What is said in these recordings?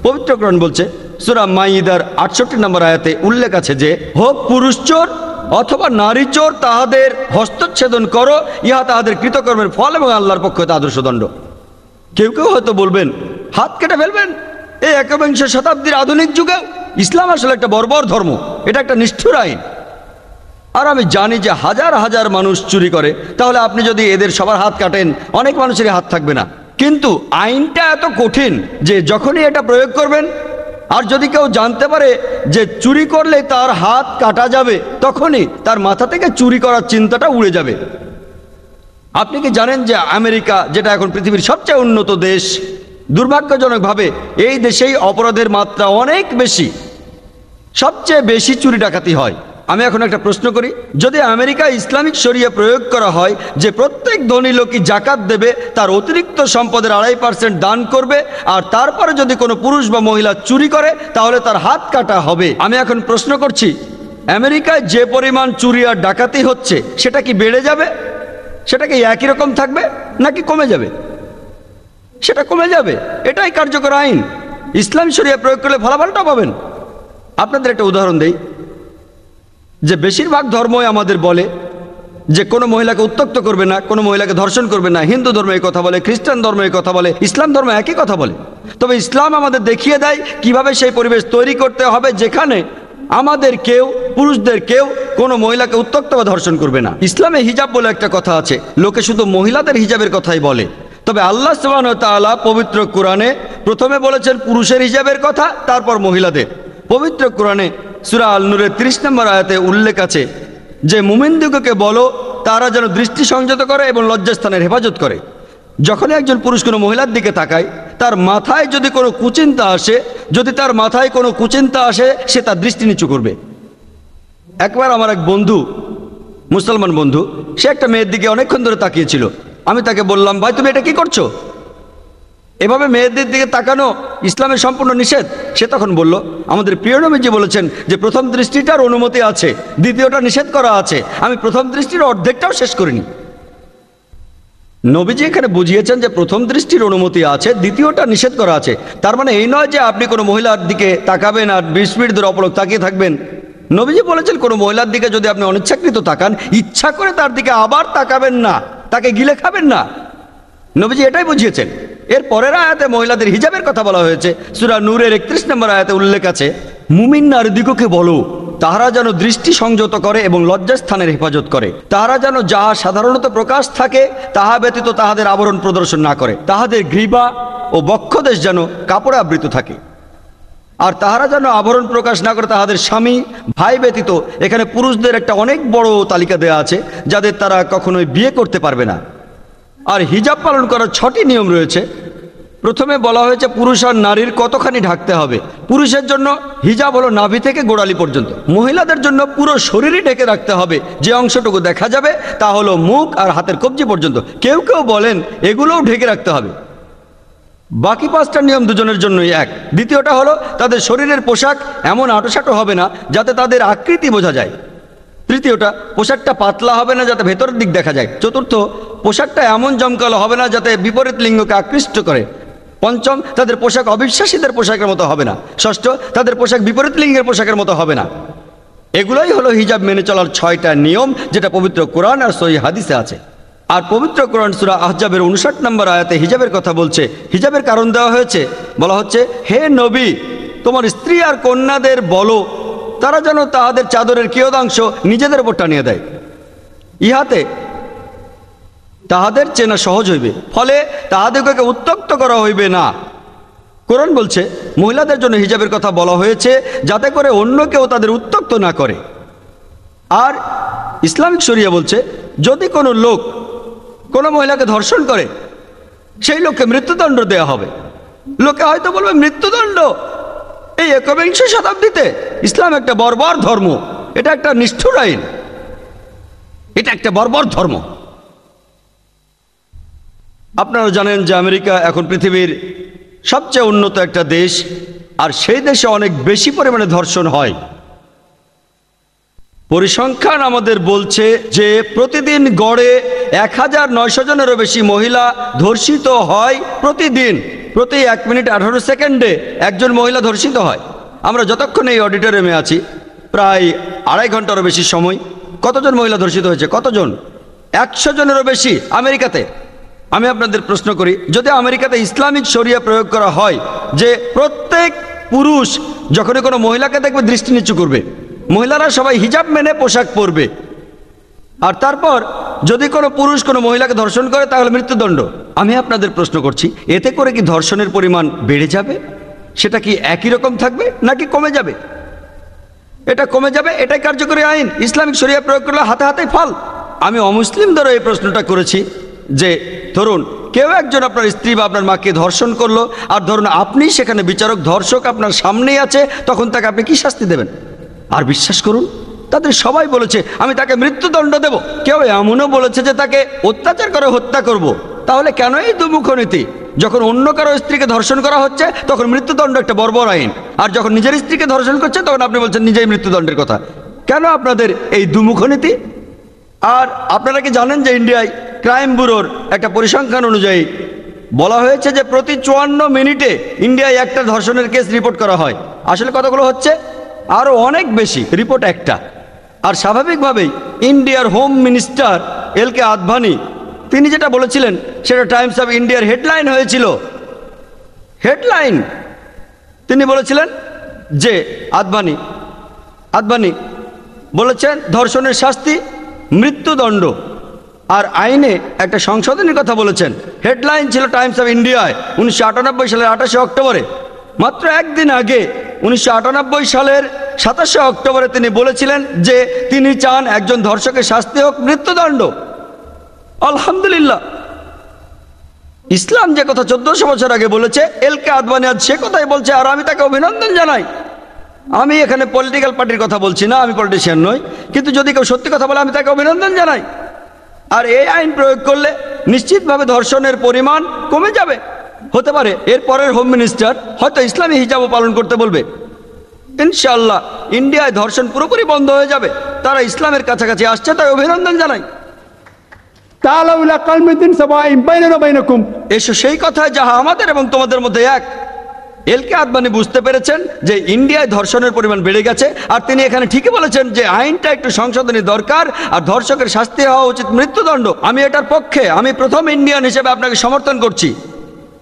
পবিত্র কোরআন বলছে সূরা মাইদার ৬৮ নম্বর আয়াতে উল্লেখ আছে যে, হোক পুরুষ চোর অথবা নারী চোর, তাহাদের হস্তচ্ছেদন করো, ইহা তাহাদের কৃতকর্মের ফল এবং আল্লাহর পক্ষ হতে আদর্শ দণ্ড। কেউ কেউ হয়তো বলবেন হাত কেটে ফেলবেন। এই একবিংশ শতাব্দীর আধুনিক যুগে ইসলাম আসলে একটা বর্বর ধর্ম, এটা একটা নিষ্ঠুর আইন। আর আমি জানি যে হাজার হাজার মানুষ চুরি করে, তাহলে আপনি যদি এদের সবার হাত কাটেন অনেক মানুষেরই হাত থাকবে না। কিন্তু আইনটা এত কঠিন যে যখনই এটা প্রয়োগ করবেন আর যদি কেউ জানতে পারে যে চুরি করলে তার হাত কাটা যাবে, তখনই তার মাথা থেকে চুরি করার চিন্তাটা উড়ে যাবে। আপনি কি জানেন যে আমেরিকা, যেটা এখন পৃথিবীর সবচেয়ে উন্নত দেশ, দুর্ভাগ্যজনকভাবে এই দেশেই অপরাধের মাত্রা অনেক বেশি, সবচেয়ে বেশি চুরি ডাকাতি হয়। আমি এখন একটা প্রশ্ন করি, যদি আমেরিকায় ইসলামিক শরিয়া প্রয়োগ করা হয় যে প্রত্যেক ধনী লোকই জাকাত দেবে, তার অতিরিক্ত সম্পদের ২.৫% দান করবে, আর তারপরে যদি কোনো পুরুষ বা মহিলা চুরি করে তাহলে তার হাত কাটা হবে, আমি এখন প্রশ্ন করছি আমেরিকায় যে পরিমাণ চুরি আর ডাকাতি হচ্ছে সেটা কি বেড়ে যাবে? সেটা কি একই রকম থাকবে নাকি কমে যাবে? সেটা কমে যাবে। এটাই কার্যকর আইন। ইসলাম শরিয়া প্রয়োগ করলে ফলাফলটা পাবেন। আপনাদের একটা উদাহরণ দেই যে বেশিরভাগ ধর্মই আমাদের বলে যে কোনো মহিলাকে উত্ত্যক্ত করবে না, কোনো মহিলাকে ধর্ষণ করবে না। হিন্দু ধর্ম এই কথা বলে, খ্রিস্টান ধর্ম এই কথা বলে, ইসলাম ধর্ম একই কথা বলে। তবে ইসলাম আমাদের দেখিয়ে দেয় কিভাবে সেই পরিবেশ তৈরি করতে হবে যেখানে আমাদের কেউ, পুরুষদের কেউ কোনো মহিলাকে উত্ত্যক্ত বা ধর্ষণ করবে না। ইসলামে হিজাব বলে একটা কথা আছে, লোকে শুধু মহিলাদের হিজাবের কথাই বলে। তবে আল্লাহ সুবহানাহু ওয়া তাআলা পবিত্র কোরআনে প্রথমে বলেছেন পুরুষের হিজাবের কথা, তারপর মহিলাদের। পবিত্র কোরআনে সূরা আল নূরের ৩০ নম্বর আয়াতে উল্লেখ আছে যে মুমিনদিগকে বলো তারা যেন দৃষ্টি সংযত করে এবং লজ্জাস্থানের হেফাজত করে। যখন একজন পুরুষ কোনো মহিলার দিকে তাকায়, তার মাথায় যদি কোনো কুচিন্তা আসে, সে তার দৃষ্টি নিচু করবে। একবার আমার এক বন্ধু, মুসলমান বন্ধু, সে একটা মেয়ের দিকে অনেকক্ষণ ধরে তাকিয়েছিল। আমি তাকে বললাম, ভাই তুমি এটা কি করছো? এভাবে মেয়েদের দিকে তাকানো ইসলামের সম্পূর্ণ নিষেধ। সে তখন বলল, আমাদের প্রিয় নবীজি বলেছেন যে প্রথম দৃষ্টিটার অনুমতি আছে, দ্বিতীয়টা নিষেধ করা আছে। আমি প্রথম দৃষ্টির অর্ধেকটাও শেষ করিনি। নবীজি এখানে বুঝিয়েছেন যে প্রথম দৃষ্টির অনুমতি আছে, দ্বিতীয়টা নিষেধ করা আছে। তার মানে এই নয় যে আপনি কোনো মহিলার দিকে তাকাবেন আর ২০ মিনিট ধরে অপলক তাকিয়ে থাকবেন। নবীজি বলেছেন কোনো মহিলার দিকে যদি আপনি অনিচ্ছাকৃত তাকান, ইচ্ছা করে তার দিকে আবার তাকাবেন না, তাকে গিলে খাবেন না। নবীজি এটাই বুঝিয়েছেন। এর পরের আয়াতে মহিলাদের হিজাবের কথা বলা হয়েছে। সূরা নূরের ৩১ নম্বর আয়াতে উল্লেখ আছে, মুমিন নারীদিগকে বলো তাহারা যেন দৃষ্টি সংযত করে এবং লজ্জাস্থানের হেফাজত করে। তাহারা যেন যাহা সাধারণত প্রকাশ থাকে তাহা ব্যতীত তাহাদের আবরণ প্রদর্শন না করে। তাহাদের গ্রীবা ও বক্ষদেশ যেন কাপড়ে আবৃত থাকে। আর তাহারা যেন আবরণ প্রকাশ না করে তাহাদের স্বামী, ভাই ব্যতীত। এখানে পুরুষদের একটা অনেক বড় তালিকা দেওয়া আছে যাদের তারা কখনোই বিয়ে করতে পারবে না। আর হিজাব পালন করার ৬টি নিয়ম রয়েছে। প্রথমে বলা হয়েছে পুরুষ আর নারীর কতখানি ঢাকতে হবে। পুরুষের জন্য হিজাব হলো নাভি থেকে গোড়ালি পর্যন্ত। মহিলাদের জন্য পুরো শরীরই ঢেকে রাখতে হবে। যে অংশটুকু দেখা যাবে তা হলো মুখ আর হাতের কবজি পর্যন্ত। কেউ কেউ বলেন এগুলোও ঢেকে রাখতে হবে। বাকি ৫টা নিয়ম দুজনের জন্যই এক। দ্বিতীয়টা হলো তাদের শরীরের পোশাক এমন আঁটোসাঁটো হবে না যাতে তাদের আকৃতি বোঝা যায়। তৃতীয়টা, পোশাকটা পাতলা হবে না যাতে ভেতরের দিক দেখা যায়। চতুর্থ, পোশাকটা এমন জমকালো হবে না যাতে বিপরীত লিঙ্গকে আকৃষ্ট করে। পঞ্চম, তাদের পোশাক অবিশ্বাসীদের পোশাকের মতো হবে না। ষষ্ঠ, তাদের পোশাক বিপরীত লিঙ্গের পোশাকের মতো হবে না। এগুলোই হলো হিজাব মেনে চলার ৬টা নিয়ম, যেটা পবিত্র কোরআন আর সহিহ হাদিসে আছে। আর পবিত্র কোরআন সূরা আহজাবের ৫৯ নম্বর আয়াতে হিজাবের কথা বলছে। হিজাবের কারণ দেওয়া হয়েছে, বলা হচ্ছে, হে নবী, তোমার স্ত্রী আর কন্যাদের বলো তারা যেন তাহাদের চাদরের কিয়দাংশ নিজেদের উপর টানিয়ে দেয়, ইহাতে তাহাদের চেনা সহজ হইবে, ফলে তাহাদেরকে উত্ত্যক্ত করা হইবে না। কোরআন বলছে মহিলাদের জন্য হিজাবের কথা বলা হয়েছে যাতে করে অন্য কেউ তাদের উত্ত্যক্ত না করে। আর ইসলামিক শরিয়া বলছে যদি কোনো লোক কোনো মহিলাকে ধর্ষণ করে সেই লোককে মৃত্যুদণ্ড দেওয়া হবে। লোকে হয়তো বলবে মৃত্যুদণ্ড এই একবিংশ শতাব্দীতে? ইসলাম একটা বর্বর ধর্ম, এটা একটা নিষ্ঠুর আইন, এটা একটা বর্বর ধর্ম। আপনারা জানেন যে আমেরিকা এখন পৃথিবীর সবচেয়ে উন্নত একটা দেশ, আর সেই দেশে অনেক বেশি পরিমাণে ধর্ষণ হয়। পরিসংখ্যান আমাদের বলছে যে প্রতিদিন গড়ে ১৯০০ জনেরও বেশি মহিলা ধর্ষিত হয় প্রতিদিন। প্রতি 1 মিনিট 18 সেকেন্ডে একজন মহিলা ধর্ষিত হয়। আমরা যতক্ষণ এই অডিটোরিয়ামে আছি প্রায় 2.5 ঘন্টারও বেশি সময় কতজন মহিলা ধর্ষিত হয়েছে? কতজন? 100 জনেরও বেশি আমেরিকাতে। আমি আপনাদের প্রশ্ন করি, যদি আমেরিকাতে ইসলামিক শরিয়া প্রয়োগ করা হয় যে প্রত্যেক পুরুষ যখনই কোনো মহিলাকে দেখবে দৃষ্টি নিচু করবে, মহিলারা সবাই হিজাব মেনে পোশাক পরবে, আর তারপর যদি কোনো পুরুষ কোনো মহিলাকে ধর্ষণ করে তাহলে মৃত্যুদণ্ড, আমি আপনাদের প্রশ্ন করছি, এতে করে কি ধর্ষণের পরিমাণ বেড়ে যাবে? সেটা কি একই রকম থাকবে নাকি কমে যাবে? এটা কমে যাবে, এটাই কার্যকরী আইন। ইসলামিক শরিয়া প্রয়োগ করলে হাতে হাতে ফল। আমি অমুসলিমদেরও এই প্রশ্নটা করেছি যে ধরুন কেউ একজন আপনার স্ত্রী বা আপনার মাকে ধর্ষণ করলো, আর ধরুন আপনি সেখানে বিচারক, ধর্ষক আপনার সামনেই আছে, তখন তাকে আপনি কি শাস্তি দেবেন? আর বিশ্বাস করুন তাদের সবাই বলেছে আমি তাকে মৃত্যুদণ্ড দেব। কেউ এমনও বলেছে যে তাকে অত্যাচার করে হত্যা করব। তাহলে কেন এই দুমুখ নীতি? যখন অন্য কারো স্ত্রীকে ধর্ষণ করা হচ্ছে তখন মৃত্যুদণ্ড একটা বর্বর আইন, আর যখন নিজের স্ত্রীকে ধর্ষণ করছে তখন আপনি বলছেন নিজেই মৃত্যুদণ্ডের কথা। কেন আপনাদের এই দুমুখ নীতি? আর আপনারা কি জানেন যে ইন্ডিয়ায় ক্রাইম ব্যুরোর একটা পরিসংখ্যান অনুযায়ী বলা হয়েছে যে প্রতি 54 মিনিটে ইন্ডিয়ায় একটা ধর্ষণের কেস রিপোর্ট করা হয়। আসলে কতগুলো হচ্ছে? আরও অনেক বেশি, রিপোর্ট একটা। আর স্বাভাবিকভাবেই ইন্ডিয়ার হোম মিনিস্টার এলকে আদভানি তিনি যেটা বলেছিলেন সেটা টাইমস অফ ইন্ডিয়ার হেডলাইন হয়েছিল। হেডলাইন তিনি বলেছিলেন যে আদভানি বলেছেন ধর্ষণের শাস্তি মৃত্যুদণ্ড, আর আইনে একটা সংশোধনের কথা বলেছেন। হেডলাইন ছিল টাইমস অফ ইন্ডিয়ায় 1998 সালের 28 অক্টোবরে। মাত্র একদিন আগে 1998 সালের 27 অক্টোবরে তিনি বলেছিলেন যে তিনি চান একজন ধর্ষকের শাস্তি হোক মৃত্যুদণ্ড। আলহামদুলিল্লাহ, ইসলাম যে কথা 1400 বছর আগে বলেছে এলকে আদভানি আজ সে কথাই বলছে, আর আমি তাকে অভিনন্দন জানাই। আমি এখানে পলিটিক্যাল পার্টির কথা বলছি না, আমি পলিটিশিয়ান নই, কিন্তু যদি কেউ সত্যি কথা বলে আমি তাকে অভিনন্দন জানাই। আর এই আইন প্রয়োগ করলে নিশ্চিতভাবে ধর্ষণের পরিমাণ কমে যাবে। হতে পারে এর পরের হোম মিনিস্টার হয়তো ইসলামী হিজাবও পালন করতে বলবে। ইনশাআল্লাহ ইন্ডিয়ায় ধর্ষণ পুরোপুরি বন্ধ হয়ে যাবে। তারা ইসলামের কাছাকাছি আসছে, তাই অভিনন্দন জানাই। এসো সেই কথায় যাহা আমাদের এবং তোমাদের মধ্যে এক। এলকে আদভানি বুঝতে পেরেছেন যে ইন্ডিয়ায় ধর্ষণের পরিমাণ বেড়ে গেছে, আর তিনি এখানে ঠিকই বলেছেন যে আইনটা একটু সংশোধনী দরকার, আর ধর্ষকের শাস্তি হওয়া উচিত মৃত্যুদণ্ড। আমি এটার পক্ষে, আমি প্রথম ইন্ডিয়ান হিসেবে আপনাকে সমর্থন করছি।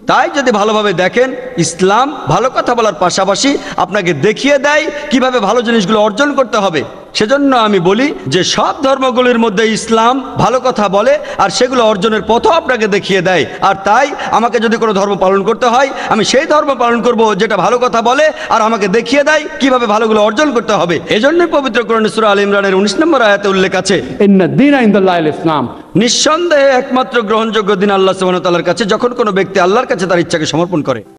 তাই যদি ভালোভাবে দেখেন, ইসলাম ভালো কথা বলার পাশাপাশি আপনাকে দেখিয়ে দেয় কিভাবে ভালো জিনিসগুলো অর্জন করতে হবে। সেজন্য আমি বলি যে সব ধর্মগুলির মধ্যে ইসলাম ভালো কথা বলে, আর সেগুলো অর্জনের পথও আপনাকে দেখিয়ে দেয়। আর তাই আমাকে যদি কোনো ধর্ম পালন করতে হয় আমি সেই ধর্ম পালন করব যেটা ভালো কথা বলে আর আমাকে দেখিয়ে দেয় কিভাবে ভালোগুলো অর্জন করতে হবে। এজন্যই পবিত্র কোরআনে সূরা আল ইমরানের 19 নম্বর আয়াতে উল্লেখ আছে, ইসলাম, নিঃসন্দেহে একমাত্র গ্রহণযোগ্য দিন আল্লাহ সুবহানাহু ওয়া তাআলার কাছে যখন কোনো ব্যক্তি আল্লাহর কাছে তার ইচ্ছাকে সমর্পণ করে।